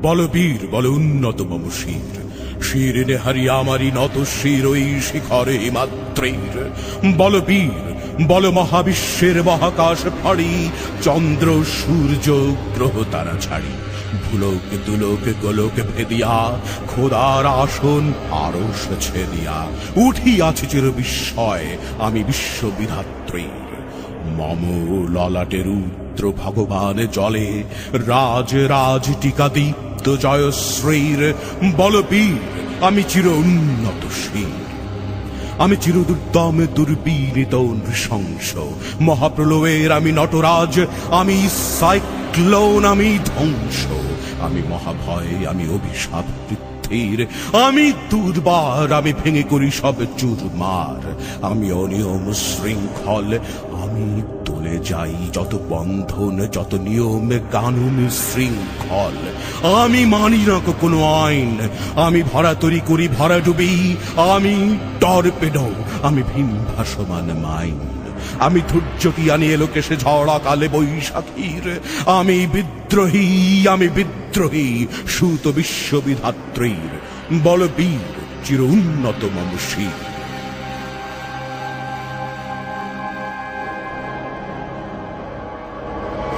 বলবীর বল উন্নত মম শির, শিরে হারিয়া আমারি নত শির ওই শিখরে হিমাদ্রির। বলবীর বল মহাবিশ্বের মহাকাশ ফাড়ি, চন্দ্র সূর্য গ্রহ তারা ছাড়ি। ভুলোক দুলোক গোলোক ভেদিয়া, খোদার আসন আরশ ছেদিয়া, উঠিয়াছে চির বিস্ময় আমি বিশ্ববিধাত্রীর। মম ললাটের রুদ্র ভগবান জলে, রাজ রাজ টিকা দীপ্ত জয়শ্রীর। বলবীর আমি চির উন্নত শির, আমি চির দুর্দম দুর্বীরিত নৃশংস। মহাপ্রলয়ের আমি নটরাজ, আমি সাইক্লোন, আমি ধ্বংস। আমি মহাভয়, আমি অভিশাপ পৃথ্বীর, আমি দুর্বার, আমি ভেঙে করি সব চুরমার। আমি অনিয়ম শৃঙ্খল, আমি তুলে যাই যত বন্ধন, যত নিয়ম কানুন শৃঙ্খল। আমি মানি না কোনো আইন, আমি ভরা তরি করি ভরা ডুবি। আমি টর্পেডো, আমি ভীম ভাসমান মাইন। আমি ধৈর্যটি আনি এলোকেশে ঝড়া কালে বৈশাখীর। আমি বিদ্রোহী, আমি বিদ্রোহী সুত বিশ্ববিধাত্রীর। বলবীর চির উন্নত মম শির।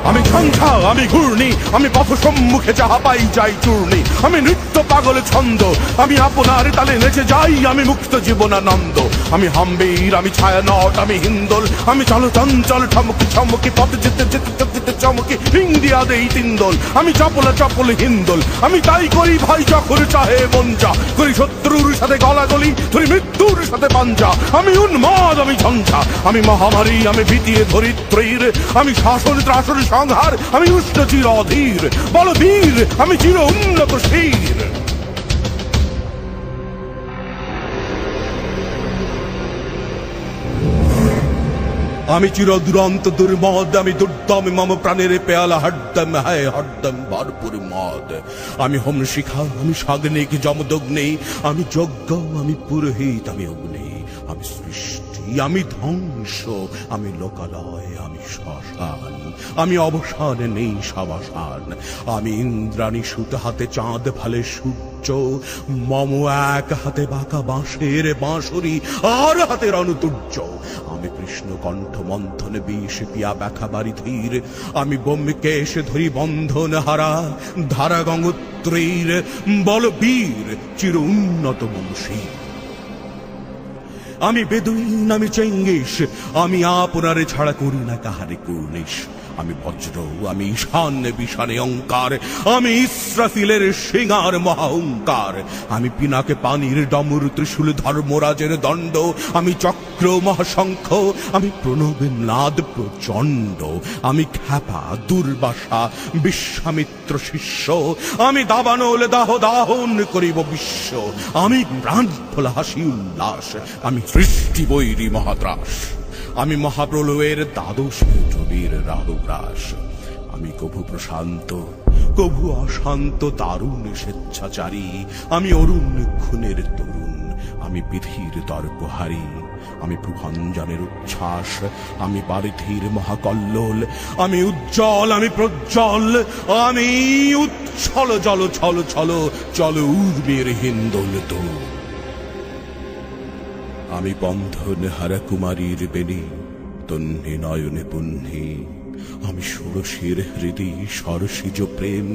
আমি ঝঞ্ঝা, আমি ঘূর্ণি, আমি পথ সম্মুখে যাহা পাই যাই চূর্ণি। আমি নৃত্য পাগল ছন্দ, আমি আপনার তালে নেচে যাই, আমি মুক্ত জীবনানন্দ। আমি হাম্বীর, আমি ছায়ানট, আমি হিন্দোল, আমি চল চঞ্চল ঠমকি ছমকি, পথ যেতে যেতে যেতে চমকি ইন্ডিয়া দেই তিন্দোল। আমি চপলা চপল হিন্দোল, আমি তাই করি ভাই যখন চাহে মন যা। করি শত্রুর সাথে গলাগলি, ধরি মৃত্যুর সাথে পাঞ্জা। আমি উন্মাদ, আমি ঝঞ্ঝা, আমি মহামারী, আমি ভীতিয়ে ধরিত্রীর। আমি শাসন ত্রাসন সংহার, আমি উষ্ণ চির অধীর। বলবীর আমি চির উন্নত শির। আমি চির দুরন্ত দুর্মদ, আমি দুর্দম মম প্রাণের পেয়ালা হরদম হায় হরদম ভরপুর মদ। আমি হোম শিখা, আমি সাগ্নিক যমদগ্নি, আমি যজ্ঞ, আমি পুরোহিত, আমি অগ্নি। আমি সৃষ্টি, আমি ধ্বংস, আমি লোকালয়, আমি শ্মশান। আমি অবসান নেই সাবসান। আমি ইন্দ্রাণী সুত হাতে চাঁদ ফালে সূর্য, মম এক হাতে বাঁকা বাঁশের বাঁশরি, আর হাতে রণতুর্য। আমি কৃষ্ণ কণ্ঠ মন্থন বিষ পিয়া ব্যথা বাড়ি ধীর। আমি ব্যোমকেশ ধরি বন্ধন হারা ধারা গঙ্গোত্রীর। বলবীর চির উন্নত মম শির। আমি বেদুইন, আমি চেঙ্গিস, আমি আপনারে ছাড়া করি না কাহারে কুর্নিশ। আমি বজ্র, আমি ঈশান বিশানে অঙ্কার, আমি ইস্রাফিলের সিংহার মহাহংকার। আমি পিনাকে পানির ডমর ত্রিশূল ধর্মরাজের দণ্ড। আমি চক্র মহাশঙ্খ, আমি প্রণব নাদ প্রচণ্ড। আমি খ্যাপা দুর্বাসা বিশ্বামিত্র শিষ্য, আমি দাবানল দাহ দাহন করিব বিশ্ব। আমি প্রাণ খোলা হাসি উল্লাস, আমি সৃষ্টি বৈরী মহাত্রাস। আমি মহাপ্রলয়ের দ্বাদশ ছবির রাহুগ্রাস। আমি কভু প্রশান্ত, কভু অশান্ত দারুণ স্বেচ্ছাচারী। আমি অরুণ খুনের তরুণ, আমি বিধির তর্কহারী। আমি প্রভঞ্জনের উচ্ছ্বাস, আমি বারিধির মহাকল্লোল। আমি উজ্জ্বল, আমি প্রজ্জ্বল, আমি উচ্ছল জল ছল ছল চল উর্বের হিন্দোল দোল। আমি বন্ধন হারা কুমারীর বেণী, তন্নি নয়নে পুণ্যি। আমি ষোড়শীর হৃদি সরসিজ প্রেম,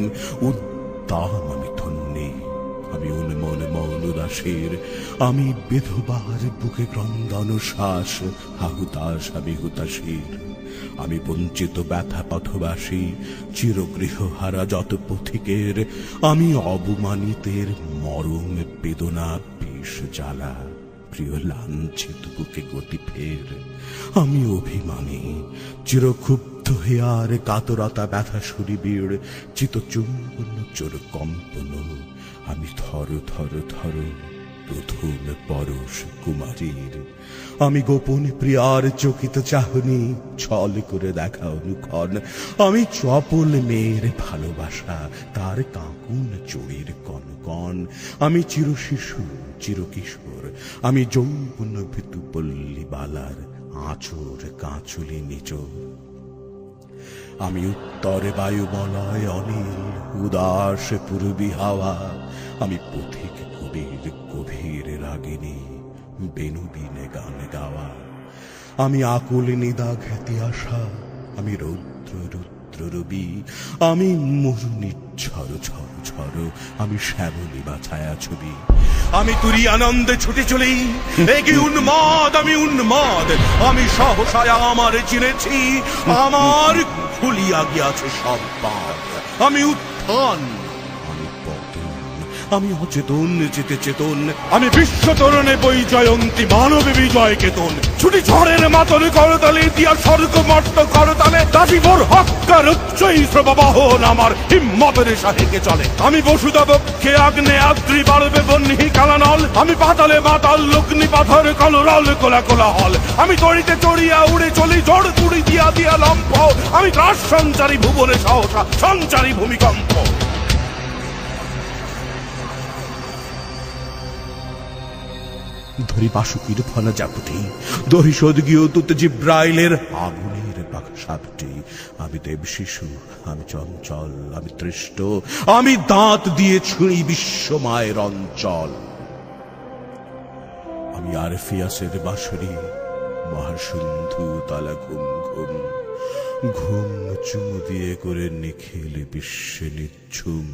উদ্দাম আমি ধন্যি। আমি উন্মন মন উদাসীর, আমি বিধবার বুকে ক্রন্দন শ্বাস। হাহুতাস আমি হুতাশীর। আমি বঞ্চিত ব্যথা পথবাসী, চিরগৃহ হারা যত পথিকের। আমি অবমানিতের মরম বেদনা বিষ জ্বালা, প্রিয় লাঞ্ছিত বুকে গতি ফের। আমি অভিমানী, চিরক্ষুব্ধ হেয়ার কাতরতা ব্যথা সুরিবীর। চিতচুম্বন চোর কম্পন, আমি থর থর থর প্রথম পরশ কুমারীর। আমি গোপন প্রিয়ার চকিত চাহনি, ছল করে দেখা অনুক্ষণ। আমি চপল মেয়ের ভালোবাসা, তার কাঁকুন চোরের কনকন। আমি চির শিশু, চির কিশোর, আমি যৌবন ভীতু পল্লী বালার আঁচড় কাঁচুলি নিচোর। আমি উত্তরে বায়ুমলয় অনিল, উদাস পূর্বী হাওয়া। আমি পথিক কবির গভীর রাগিনী, বেনুবিনে গান গাওয়া। আমি আকুল নিদাঘ তিয়াসা, আমি রৌদ্র রুদ্র রবি, আমি মরুনিচ্ছর ঝর ঝর, আমি শ্যামলী বা ছায়া ছবি। আমি তুরি আনন্দে ছুটে চলি, একে উন্মাদ, আমি উন্মাদ। আমি সহসায় আমার চিনেছি, আমার খুলিয়া গিয়াছে সব বাদ। আমি উত্থান, আমি পতন, আমি অচেতন যেতে চেতন। আমি বিশ্ব তরণে বই জয়ন্তী, মানব বিজয় কেতন। ছুটি ঝড়ের মাতন করতালে, দিয়া স্বর্গ মর্ত করতালে। দাসিবর হক্কার উচ্চই শ্রববাহন, আমার হিম্মতের সাহেকে চলে। আমি বসুদা বক্ষে আগ্নে আদ্রি বাড়বে বন্যি কালানল। আমি পাতালে মাতাল লগ্নি পাথর কলরল কোলা কোলা হল। আমি তড়িতে চড়িয়া উড়ে চলি, জড় তুড়ি দিয়া দিয়া লম্ফ। আমি ত্রাস সঞ্চারী ভুবনে সহসা, সঞ্চারী ভূমিকম্প। ধরি বাসুকির ফনা জাপুটি, ধরি সদগীয় তুত জিব্রাইলের আগুনের বাক্সাপটি। আমি দেব শিশু, আমি চঞ্চল, আমি তৃষ্ট, আমি দাঁত দিয়ে ছুঁড়ি বিশ্বমায়ের অঞ্চল। আমি আরফিয়াসের বাঁশরি, মহাসিন্ধু তালা ঘুম ঘুম। ঘুম চুমু দিয়ে করে নিখিল বিশ্বে নিচ্ছুম।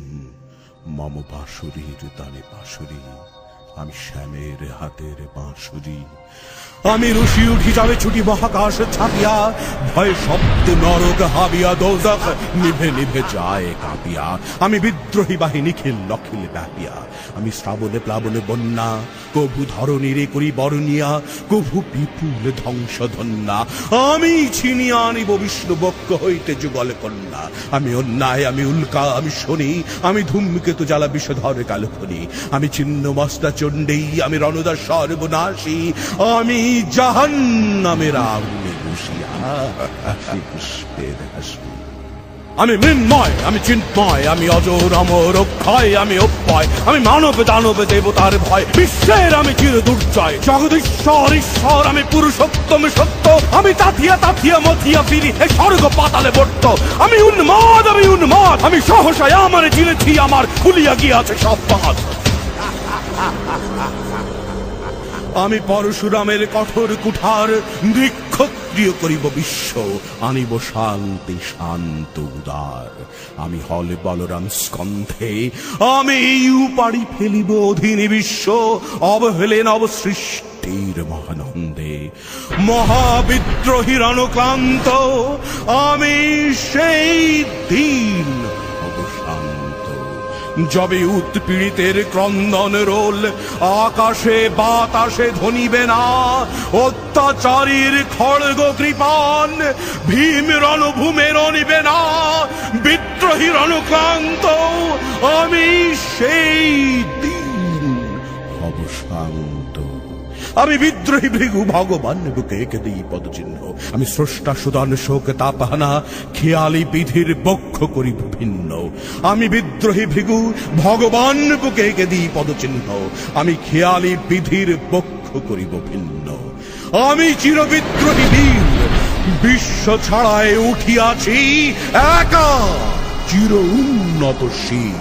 মম বাঁশুরির তানে বাঁশুরি, আমি শ্যামের হাতের বাঁশুরি। আমি রুশি উঠি যাবে ছুটি মহাকাশ ছাপিয়া, ভয় শব্দ নরক হাবিয়া দোজখ নিভে নিভে যায় কাঁপিয়া। আমি বিদ্রোহী বাহিনী খিল লখিল ব্যাপিয়া। আমি শ্রাবণে প্লাবনে বন্যা, কভু ধরণীরে করি বরণিয়া, কভু বিপুল ধ্বংস ধন্যা। আমি ছিনিয়া আনিব বিষ্ণু বক্ষ হইতে যুগল কন্যা। আমি অন্যায়, আমি উল্কা, আমি শনি, আমি ধূমকেতু জ্বালা বিষধর কালখনি। আমি ছিন্ন মস্তা চণ্ডী, আমি রণদা সর্বনাশী। আমি জাহান্নামের আগুনে বসিয়া হাসি পুষ্পের হাসি। আমি মৃন্ময়, আমি চিন্ময়, আমি অজর অমর অক্ষয়, আমি অব্যয়, আমি মানব দানব দেবতার ভয়। বিশ্বের আমি চির দুর্জয়, জগদীশ্বর ঈশ্বর, আমি পুরুষোত্তম সত্য। আমি তাথিয়া তাথিয়া মথিয়া ফিরি, এ স্বর্গ পাতালে বর্ত। আমি উন্মাদ, আমি উন্মাদ, আমি সহসায় আমার চিনেছি, আমার খুলিয়া গিয়াছে সব বাঁধ। আমি পরশুরামের কঠোর কুঠার, নৃক্ষত্রিয় করিব বিশ্ব, আনিব শান্তি শান্ত উদার। আমি হলে বলরাম স্কন্ধে, আমি উপাড়ি ফেলিব অধীনে বিশ্ব, অবহেলে নব সৃষ্টির মহানন্দে। মহাবিদ্রোহীর অনুক্লান্ত, আমি সেই দিন অবসান্ত। যবে উৎপীড়িতের ক্রন্দন রোল, আকাশে বাতাসে ধ্বনিবে না। অত্যাচারীর খড়গ কৃপান, ভীম রণভূমে রণিবে না। বিদ্রোহীর অনুক্লান্ত, আমি সেই দিন অবসান্ত। আমি বিদ্রোহী ভৃগু, ভগবান বুকে এঁকে দিই পদচিহ্ন। আমি স্রষ্টা সুদান শোক তাপহানা, খেয়ালি বিধির বক্ষ করি ভিন্ন। আমি বিদ্রোহী ভৃগু, ভগবান বুকে এঁকে দিই পদচিহ্ন। আমি খেয়ালি বিধির বক্ষ করিব ভিন্ন। আমি চিরবিদ্রোহী বীর, বিশ্ব ছাড়ায় উঠিয়াছি একা, চির উন্নত শীল।